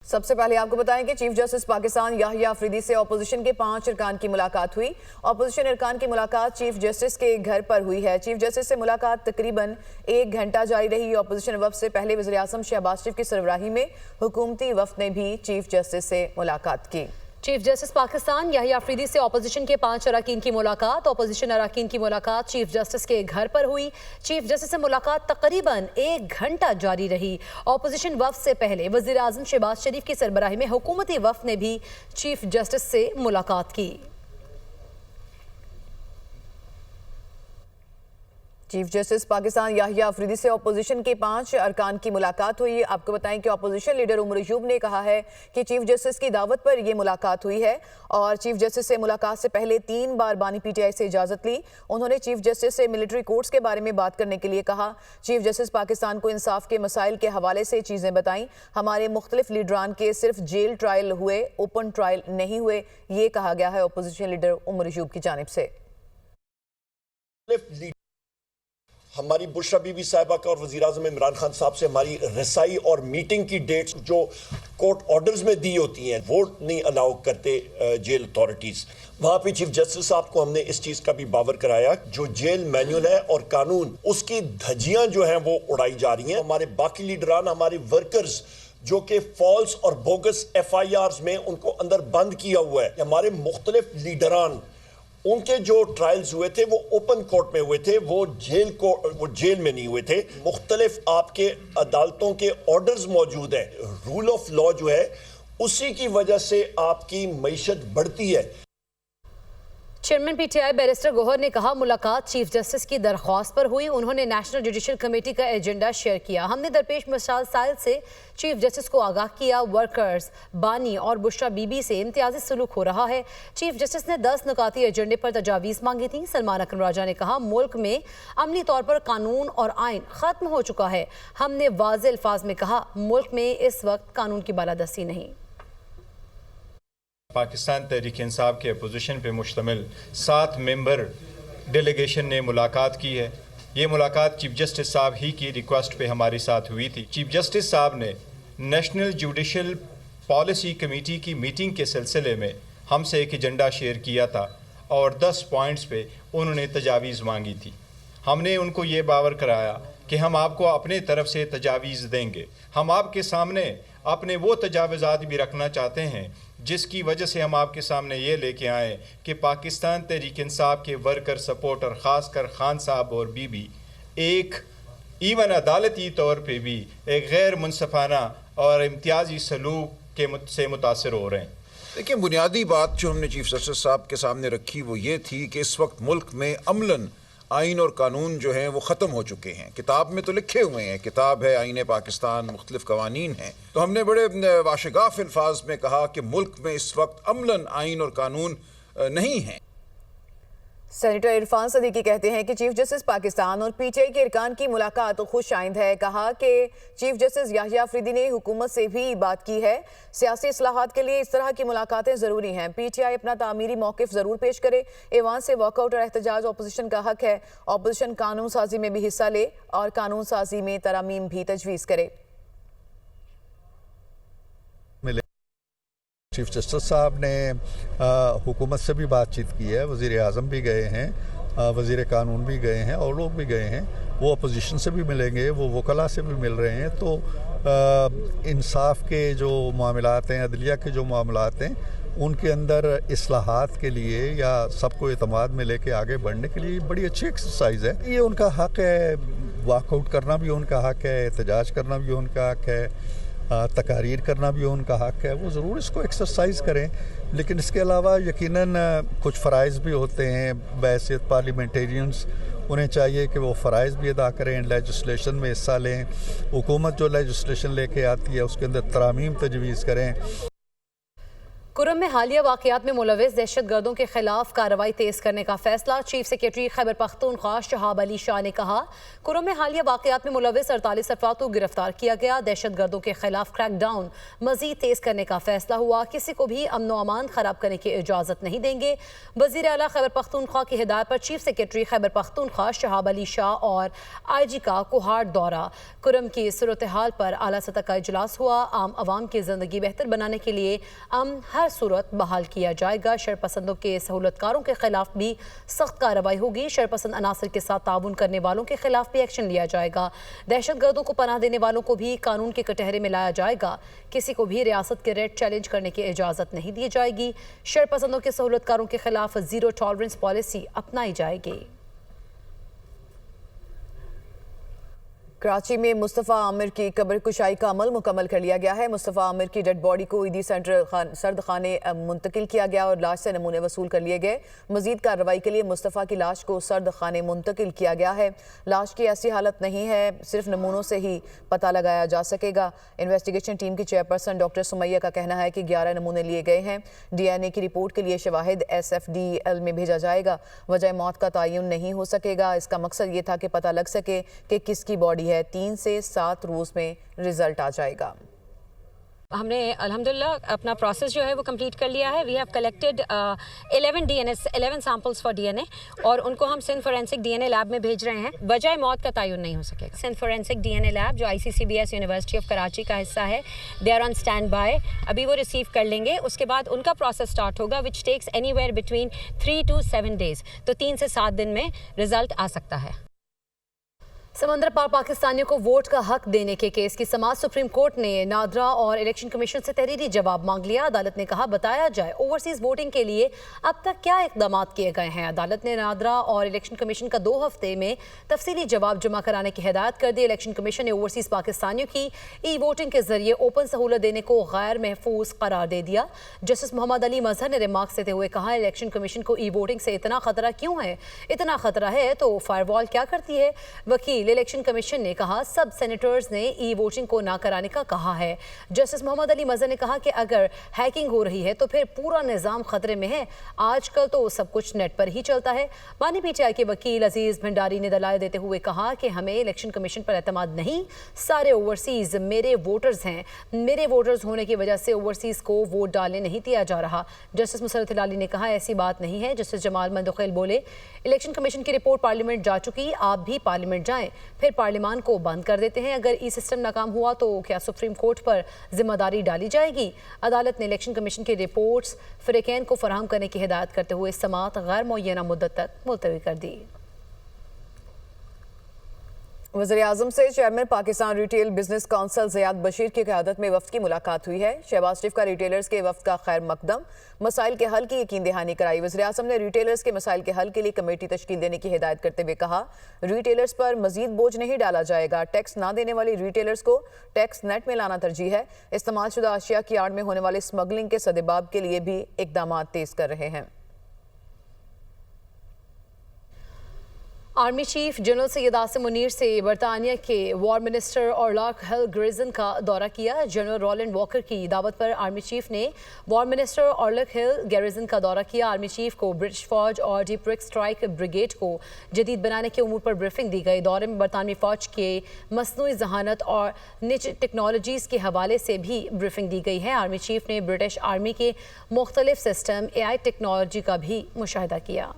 سب سے پہلے آپ کو بتائیں کہ چیف جسٹس پاکستان یحییٰ آفریدی سے اپوزیشن کے 5 ارکان کی ملاقات ہوئی۔ اپوزیشن ارکان کی ملاقات چیف جسٹس کے گھر پر ہوئی ہے۔ چیف جسٹس سے ملاقات تقریباً 1 گھنٹہ جاری رہی۔ اپوزیشن وفد سے پہلے وزیر اعظم شہباز شریف کی سربراہی میں حکومتی وفد نے بھی چیف جسٹس سے ملاقات کی۔ چیف جسٹس پاکستان یحییٰ آفریدی سے اپوزیشن کے 5 اراکین کی ملاقات۔ اپوزیشن اراکین کی ملاقات چیف جسٹس کے گھر پر ہوئی۔ چیف جسٹس سے ملاقات تقریباً 1 گھنٹہ جاری رہی۔ اپوزیشن وفد سے پہلے وزیر اعظم شہباز شریف کی سربراہی میں حکومتی وفد نے بھی چیف جسٹس سے ملاقات کی۔ چیف جسٹس پاکستان یحییٰ آفریدی سے اپوزیشن کے 5 ارکان کی ملاقات ہوئی۔ آپ کو بتائیں کہ اپوزیشن لیڈر عمر ایوب نے کہا ہے کہ چیف جسٹس کی دعوت پر یہ ملاقات ہوئی ہے اور چیف جسٹس سے ملاقات سے پہلے 3 بار بانی پی ٹی آئی سے اجازت لی۔ انہوں نے چیف جسٹس سے ملٹری کورٹس کے بارے میں بات کرنے کے لیے کہا۔ چیف جسٹس پاکستان کو انصاف کے مسائل کے حوالے سے چیزیں بتائیں۔ ہمارے مختلف لیڈران کے صرف جیل ٹرائل ہوئے، اوپن ٹرائل نہیں ہوئے، یہ کہا گیا ہے اپوزیشن لیڈر عمر ایوب کی جانب سے۔ ہماری بشرا بی بی صاحبہ کا اور وزیر اعظم عمران خان صاحب سے ہماری رسائی اور میٹنگ کی ڈیٹس جو کورٹ آرڈرز میں دی ہوتی ہیں وہ نہیں الاؤ کرتے جیل اتھارٹیز۔ وہاں پہ چیف جسٹس صاحب کو ہم نے اس چیز کا بھی باور کرایا جو جیل مینول ہے اور قانون اس کی دھجیاں جو ہیں وہ اڑائی جا رہی ہیں۔ ہمارے باقی لیڈران، ہمارے ورکرز جو کہ فالس اور بوگس ایف آئی آرز میں ان کو اندر بند کیا ہوا ہے، ہمارے مختلف لیڈران ان کے جو ٹرائلز ہوئے تھے وہ اوپن کورٹ میں ہوئے تھے، وہ جیل میں نہیں ہوئے تھے۔ مختلف آپ کے عدالتوں کے آرڈرز موجود ہیں۔ رول آف لا جو ہے اسی کی وجہ سے آپ کی معیشت بڑھتی ہے۔ Chairman P T I barrister Gohar نے کہا ملاقات چیف جسٹس کی درخواست پر ہوئی۔ انہوں نے نیشنل جوڈیشل کمیٹی کا ایجنڈا شیئر کیا۔ ہم نے درپیش مسائل سے چیف جسٹس کو آگاہ کیا۔ ورکرز، بانی اور بشرا بی بی سے امتیازی سلوک ہو رہا ہے۔ چیف جسٹس نے 10 نکاتی ایجنڈے پر تجاویز مانگی تھیں۔ سلمان اکرم راجہ نے کہا ملک میں عملی طور پر قانون اور آئین ختم ہو چکا ہے۔ ہم نے واضح الفاظ میں کہا ملک میں اس وقت قانون کی بالادستی نہیں۔ پاکستان تحریک انصاف کے اپوزیشن پہ مشتمل 7 ممبر ڈیلیگیشن نے ملاقات کی ہے۔ یہ ملاقات چیف جسٹس صاحب ہی کی ریکویسٹ پہ ہمارے ساتھ ہوئی تھی۔ چیف جسٹس صاحب نے نیشنل جوڈیشل پالیسی کمیٹی کی میٹنگ کے سلسلے میں ہم سے ایک ایجنڈا شیئر کیا تھا اور 10 پوائنٹس پہ انہوں نے تجاویز مانگی تھی۔ ہم نے ان کو یہ باور کرایا کہ ہم آپ کو اپنے طرف سے تجاویز دیں گے۔ ہم آپ کے سامنے اپنے وہ تجاوزات بھی رکھنا چاہتے ہیں جس کی وجہ سے ہم آپ کے سامنے یہ لے کے آئیں کہ پاکستان تحریک انصاف کے ورکر سپورٹر خاص کر خان صاحب اور بی بی ایک ایون عدالتی طور پہ بھی ایک غیر منصفانہ اور امتیازی سلوک سے متاثر ہو رہے ہیں۔ دیکھیں بنیادی بات جو ہم نے چیف جسٹس صاحب کے سامنے رکھی وہ یہ تھی کہ اس وقت ملک میں عملاً آئین اور قانون جو ہیں وہ ختم ہو چکے ہیں۔ کتاب میں تو لکھے ہوئے ہیں، کتاب ہے آئین پاکستان، مختلف قوانین ہیں، تو ہم نے بڑے واشگاف الفاظ میں کہا کہ ملک میں اس وقت عملاً آئین اور قانون نہیں ہیں۔ سینیٹر عرفان صدیقی کہتے ہیں کہ چیف جسٹس پاکستان اور پی ٹی آئی کے ارکان کی ملاقات خوش آئند ہے۔ کہا کہ چیف جسٹس یحییٰ آفریدی نے حکومت سے بھی بات کی ہے۔ سیاسی اصلاحات کے لیے اس طرح کی ملاقاتیں ضروری ہیں۔ پی ٹی آئی اپنا تعمیری موقف ضرور پیش کرے۔ ایوان سے واک آؤٹ اور احتجاج اپوزیشن کا حق ہے۔ اپوزیشن قانون سازی میں بھی حصہ لے اور قانون سازی میں ترامیم بھی تجویز کرے۔ چیف جسٹس صاحب نے حکومت سے بھی بات چیت کی ہے، وزیر اعظم بھی گئے ہیں، وزیر قانون بھی گئے ہیں اور لوگ بھی گئے ہیں۔ وہ اپوزیشن سے بھی ملیں گے، وہ وکلاء سے بھی مل رہے ہیں۔ تو انصاف کے جو معاملات ہیں، عدلیہ کے جو معاملات ہیں، ان کے اندر اصلاحات کے لیے یا سب کو اعتماد میں لے کے آگے بڑھنے کے لیے بڑی اچھی ایکسرسائز ہے۔ یہ ان کا حق ہے، واک آؤٹ کرنا بھی ان کا حق ہے، احتجاج کرنا بھی ان کا حق ہے، تقاریر کرنا بھی ان کا حق ہے۔ وہ ضرور اس کو ایکسرسائز کریں، لیکن اس کے علاوہ یقیناً کچھ فرائض بھی ہوتے ہیں بحیثیت پارلیمنٹیرینز۔ انہیں چاہیے کہ وہ فرائض بھی ادا کریں، لیجسلیشن میں حصہ لیں، حکومت جو لیجسلیشن لے کے آتی ہے اس کے اندر ترامیم تجویز کریں۔ कुरम में हालिया वाकयात में मुलविस दहशत गर्दों के खिलाफ कार्रवाई तेज करने का फैसला। चीफ सेक्रेटरी खैबर पख्तूनख्वा शहाब अली शाह ने कहा, कुरम में हालिया वाकयात में मुलविस 48 अफराद को गिरफ्तार किया गया। दहशत गर्दों के खिलाफ क्रैकडाउन मजीद तेज करने का फैसला हुआ। किसी को भी अमन व अमान खराब करने की इजाज़त नहीं देंगे। वज़ीर आला खैबर पख्तूनख्वा की हिदायत पर चीफ सेक्रेटरी खैबर पख्तूनख्वा शहाब अली शाह और IG का कोहाट दौरा। कुरम की सूरत हाल पर आला सतह का इजलास हुआ। आम आवाम की ज़िंदगी बेहतर बनाने के लिए हर सूरत बहाल किया जाएगा। शरपसंदों के सहूलतकारों के खिलाफ भी सख्त कार्रवाई होगी। शरपसंद अनासर के साथ ताउन करने वालों के खिलाफ भी एक्शन लिया जाएगा। दहशत गर्दों को पनाह देने वालों को भी कानून के कटहरे में लाया जाएगा। किसी को भी रियासत के रेड चैलेंज करने की इजाज़त नहीं दी जाएगी। शरपसंदों के सहूलतकारों के खिलाफ जीरो टॉलरेंस पॉलिसी अपनाई जाएगी। कराची में मुस्तफ़ा आमिर की कब्र कुशाई का अमल मुकम्मल कर लिया गया है। मुस्तफ़ा आमिर की डेड बॉडी को ईदी सेंटर सर्द खाने मुंतकिल किया गया और लाश से नमूने वसूल कर लिए गए। मजीद कार्रवाई के लिए मुस्तफ़ा की लाश को सर्द खाने मुंतकिल किया गया है। लाश की ऐसी हालत नहीं है, सिर्फ नमूनों से ही पता लगाया जा सकेगा। इन्वेस्टिगेशन टीम की चेयरपर्सन डॉक्टर सुमैया का कहना है कि 11 नमूने लिए गए हैं। DNA की रिपोर्ट के लिए शवाहिद SFDL में भेजा जाएगा। वजह मौत का तयन नहीं हो सकेगा। इसका मकसद ये था कि पता लग सके कि किसकी बॉडी है। 3 से 7 रोज में रिजल्ट आ जाएगा। हमने अल्हम्दुलिल्लाह अपना प्रोसेस जो है वो कंप्लीट कर लिया है। We have collected 11 samples for DNA और उनको हम सिंध फोरेंसिक DNA लैब में भेज रहे हैं। वजह मौत का तयन नहीं हो सकेगा। सिंध फोरेंसिक DNA लैब जो ICCBS यूनिवर्सिटी ऑफ कराची का हिस्सा है, they are on standby. अभी वो रिसीव कर लेंगे, उसके बाद उनका प्रोसेस स्टार्ट होगा which takes anywhere between 3 to 7 days। तो 3 से 7 दिन में रिजल्ट आ सकता है। समंदर पार पाकिस्तानियों को वोट का हक देने के केस की समाअत सुप्रीम कोर्ट ने नादरा और इलेक्शन कमीशन से तहरीरी जवाब मांग लिया। अदालत ने कहा, बताया जाए ओवरसीज वोटिंग के लिए अब तक क्या इकदाम किए गए हैं। अदालत ने नादरा और इलेक्शन कमीशन का 2 हफ्ते में तफसीली जवाब जमा कराने की हिदायत कर दी। इलेक्शन कमीशन ने ओवरसीज पाकिस्तानियों की ई-वोटिंग के जरिए ओपन सहूलत देने को गैर महफूज करार दे दिया। जस्टिस मोहम्मद अली मजहर ने रिमार्क्स देते हुए कहा, इलेक्शन कमीशन को ई-वोटिंग से इतना खतरा क्यों है? इतना खतरा है तो फायरवॉल क्या करती है? वकील इलेक्शन कमीशन ने कहा, सब सेनेटर्स ने ई वोटिंग को ना कराने का कहा है। जस्टिस मोहम्मद अली मजहर ने कहा कि अगर हैकिंग हो रही है तो फिर पूरा निज़ाम खतरे में है। आजकल तो सब कुछ नेट पर ही चलता है। बानी PTI के वकील अजीज भंडारी ने दलाइल देते हुए कहा कि हमें इलेक्शन कमीशन पर एतमाद नहीं, सारे ओवरसीज मेरे वोटर्स हैं। मेरे वोटर्स होने की वजह से ओवरसीज को वोट डालने नहीं दिया जा रहा। जस्टिस मुसरत हिलाली ने कहा, ऐसी बात नहीं है। जस्टिस जमाल मंदुखेल बोले, इलेक्शन कमीशन की रिपोर्ट पार्लियामेंट जा चुकी, आप भी पार्लियामेंट जाएं, फिर पार्लियामान को बंद कर देते हैं। अगर ई सिस्टम नाकाम हुआ तो क्या सुप्रीम कोर्ट पर जिम्मेदारी डाली जाएगी? अदालत ने इलेक्शन कमीशन की रिपोर्ट्स फ़रीक़ैन को फराहम करने की हिदायत करते हुए समाअत गैर मुअय्यना मुद्दत तक मुलतवी कर दी। वज़ीर-ए-आज़म से chairman Pakistan retail business council Ziyad Bashir की क़यादत में वफ़द की मुलाकात हुई है। शहबाज शरीफ का रिटेलर्स के वफ़द का खैर मकदम, मसाइल के हल की यकीन दहानी कराई। वज़ीर-ए-आज़म ने रिटेलर्स के मसाइल के हल के लिए कमेटी तश्कील देने की हिदायत करते हुए कहा, रिटेलर्स पर मजीद बोझ नहीं डाला जाएगा। टैक्स ना देने वाली रिटेलर्स को टैक्स नेट में लाना तरजीह है। इस्तेमाल शुदा अशिया की आड़ में होने वाले स्मगलिंग के सदेबाब के लिए भी इक़दाम तेज़ कर रहे हैं। Army chief general Syed Asim Munir से बरतानिया के वॉर मिनिस्टर ऑरलाक हिल गैरिसन का दौरा किया। जनरल रोलैंड वॉकर की दावत पर आर्मी चीफ ने वॉर मिनिस्टर ऑरलाक हिल गैरिसन का दौरा किया। आर्मी चीफ को ब्रिटिश फौज और डीप क्विक स्ट्राइक ब्रिगेड को जदीद बनाने के उमूर पर ब्रीफिंग दी गई। दौरे में बरतानवी फौज के मसनूई जहानत और निज टेक्नोलॉजीज़ के हवाले से भी ब्रीफिंग दी गई है। आर्मी चीफ ने ब्रिटिश आर्मी के मुख्तलिफ सिस्टम AI टेक्नोलॉजी का भी मुशाहिदा किया।